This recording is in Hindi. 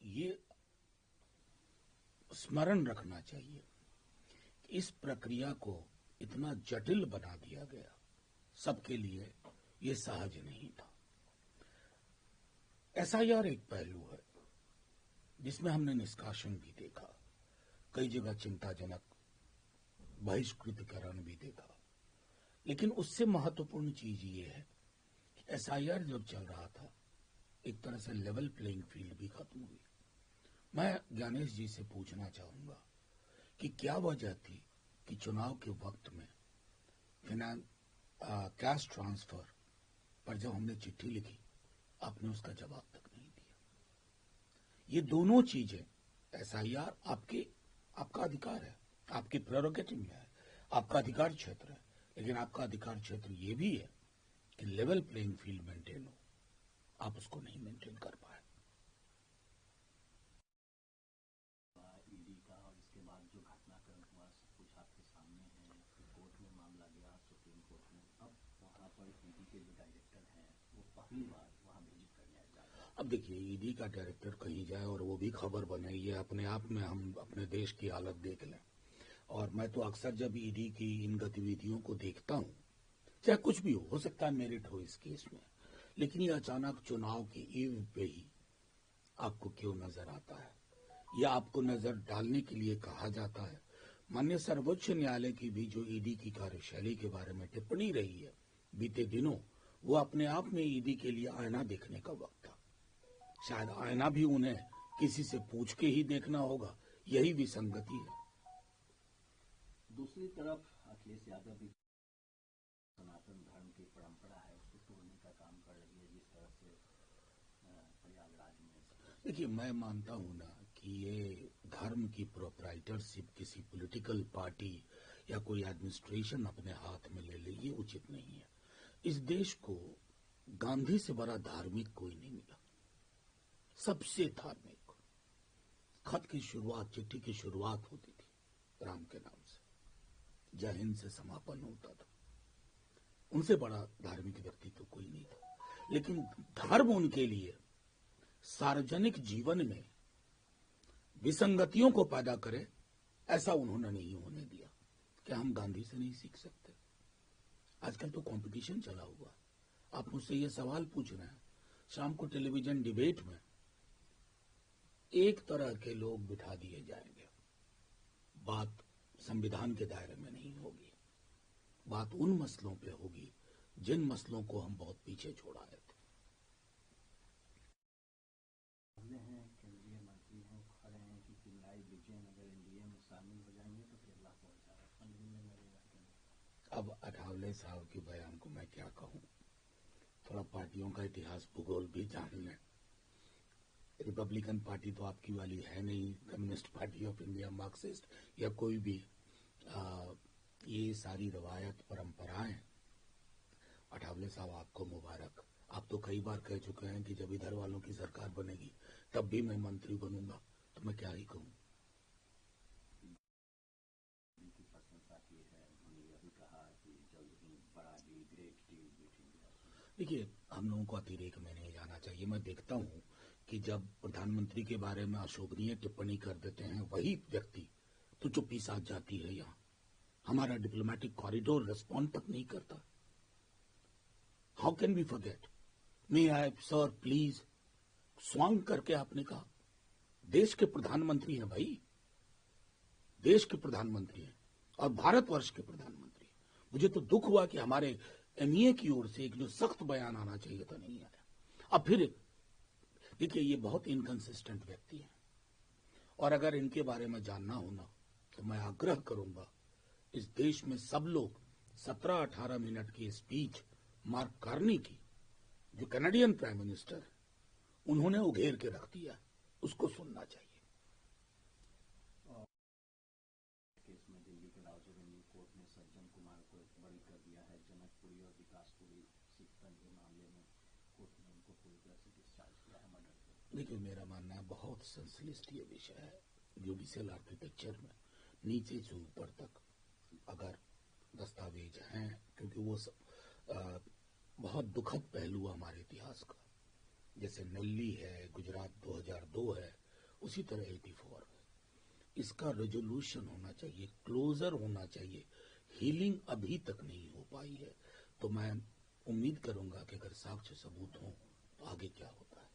ये स्मरण रखना चाहिए कि इस प्रक्रिया को इतना जटिल बना दिया गया, सबके लिए ये सहज नहीं था। एसआईआर एक पहलू है जिसमें हमने निष्कासन भी देखा, कई जगह चिंताजनक बहिष्कृतकरण भी देखा, लेकिन उससे महत्वपूर्ण चीज ये है कि एसआईआर जब चल रहा था एक तरह से लेवल प्लेइंग फील्ड भी खत्म हुई। मैं ज्ञानेश जी से पूछना चाहूंगा कि क्या वजह थी कि चुनाव के वक्त में कैश ट्रांसफर पर जब हमने चिट्ठी लिखी आपने उसका जवाब तक नहीं दिया। ये दोनों चीजें, एसआईआर आपका अधिकार है, आपकी प्रेरोगेटिव में है, आपका अधिकार क्षेत्र है, लेकिन आपका अधिकार क्षेत्र ये भी है कि लेवल प्लेइंग फील्ड मेंटेन हो, आप उसको नहीं मेंटेन कर पाए। ईडी का और इसके बाद जो घटनाक्रम हुआ सब कुछ आपके सामने है, फिर कोर्ट में मामला गया, सुप्रीम कोर्ट में, अब वहाँ पर ईडी के जो डायरेक्टर हैं वो पहली बार वहाँ विजिट करने जा रहे हैं। अब देखिए, ईडी का डायरेक्टर कहीं जाए और वो भी खबर बने, ये अपने आप में हम अपने देश की हालत देख लें। और मैं तो अक्सर जब ईडी की इन गतिविधियों को देखता हूँ, चाहे कुछ भी हो सकता है मेरिट हो इस केस में, लेकिन ये अचानक चुनाव की ईव पे ही आपको क्यों नजर आता है, या आपको नजर डालने के लिए कहा जाता है। माननीय सर्वोच्च न्यायालय की भी जो ईडी की कार्यशैली के बारे में टिप्पणी रही है बीते दिनों, वो अपने आप में ईडी के लिए आईना देखने का वक्त था। शायद आईना भी उन्हें किसी से पूछ के ही देखना होगा, यही विसंगति है। दूसरी तरफ अखिलेश यादव भी सनातन धर्म की परंपरा है उसको तोड़ने का काम कर रही है, जिस तरह से प्रयागराज में। देखिए, मैं मानता हूं ना कि ये धर्म की प्रोप्राइटरशिप किसी पॉलिटिकल पार्टी या कोई एडमिनिस्ट्रेशन अपने हाथ में ले ले, ये उचित नहीं है। इस देश को गांधी से बड़ा धार्मिक कोई नहीं मिला, सबसे धार्मिक। खत की शुरुआत, चिट्ठी की शुरुआत होती थी राम के नाम से, जय हिंद से समापन होता था। उनसे बड़ा धार्मिक व्यक्ति तो कोई नहीं था, लेकिन धर्म उनके लिए सार्वजनिक जीवन में विसंगतियों को पैदा करे, ऐसा उन्होंने नहीं होने दिया। क्या हम गांधी से नहीं सीख सकते? आजकल तो कंपटीशन चला हुआ, आप मुझसे ये सवाल पूछ रहे हैं, शाम को टेलीविजन डिबेट में एक तरह के लोग बिठा दिए जाएंगे, बात संविधान के दायरे में नहीं होगी, बात उन मसलों पे होगी जिन मसलों को हम बहुत पीछे छोड़ आए थे। हैं केंद्रीय मंत्री हैं, खड़े हैं कि पिनराई विजयन अगर एनडीए में शामिल हो जाएंगे तो केरला को हज़ारा फंड मिलने लगेगा। अब अठावले साहब के बयान को मैं क्या कहूं, थोड़ा पार्टियों का इतिहास भूगोल भी जान लें। रिपब्लिकन पार्टी तो आपकी वाली है नहीं, communist party of India, Marxist या कोई भी, ये सारी रवायत परंपराएं। अठावले साहब, आपको मुबारक। आप तो कई बार कह चुके हैं कि जब इधर वालों की सरकार बनेगी तब भी मैं मंत्री बनूंगा, तो मैं क्या ही कहूं। देखिए, हम लोगों को अतिरेक में नहीं जाना चाहिए। मैं देखता हूं कि जब प्रधानमंत्री के बारे में अशोभनीय टिप्पणी कर देते हैं वही व्यक्ति, तो चुप्पी साध जाती है। यहाँ हमारा डिप्लोमेटिक कॉरिडोर रिस्पॉन्ड तक नहीं करता। How can we forget? May I sir please, स्वांग करके आपने कहा। देश के प्रधानमंत्री हैं भाई, देश के प्रधानमंत्री हैं और भारतवर्ष के प्रधानमंत्री। मुझे तो दुख हुआ कि हमारे एमईए की ओर से एक जो सख्त बयान आना चाहिए था नहीं आया। अब फिर देखिए, ये बहुत इनकंसिस्टेंट व्यक्ति हैं, और अगर इनके बारे में जानना हो ना तो मैं आग्रह करूंगा, इस देश में सब लोग 17-18 मिनट की स्पीच मार्क कार्नी की, जो कैनेडियन प्राइम मिनिस्टर है, उन्होंने उघेर के रख दिया, उसको सुनना चाहिए। केस में दिल्ली के राजौरी कोर्ट ने सज्जन कुमार को बरी कर दिया है। जनकपुरी और विकासपुरी सिकंद के मामले में कोर्ट ने उनको पूरी तरह से डिस्चार्ज किया है मर्डर के। देखिए, मेरा मानना है बहुत संश्लिष्ट विषय है जुडिशियल आर्किटेक्चर में, नीचे से ऊपर तक अगर दस्तावेज हैं, क्योंकि वो बहुत दुखद पहलू हमारे इतिहास का, जैसे नल्ली है, गुजरात 2002 है, उसी तरह 84 है। इसका रेजोल्यूशन होना चाहिए, क्लोजर होना चाहिए। हीलिंग अभी तक नहीं हो पाई है। तो मैं उम्मीद करूंगा कि अगर साक्ष्य सबूत हो तो आगे क्या होता है।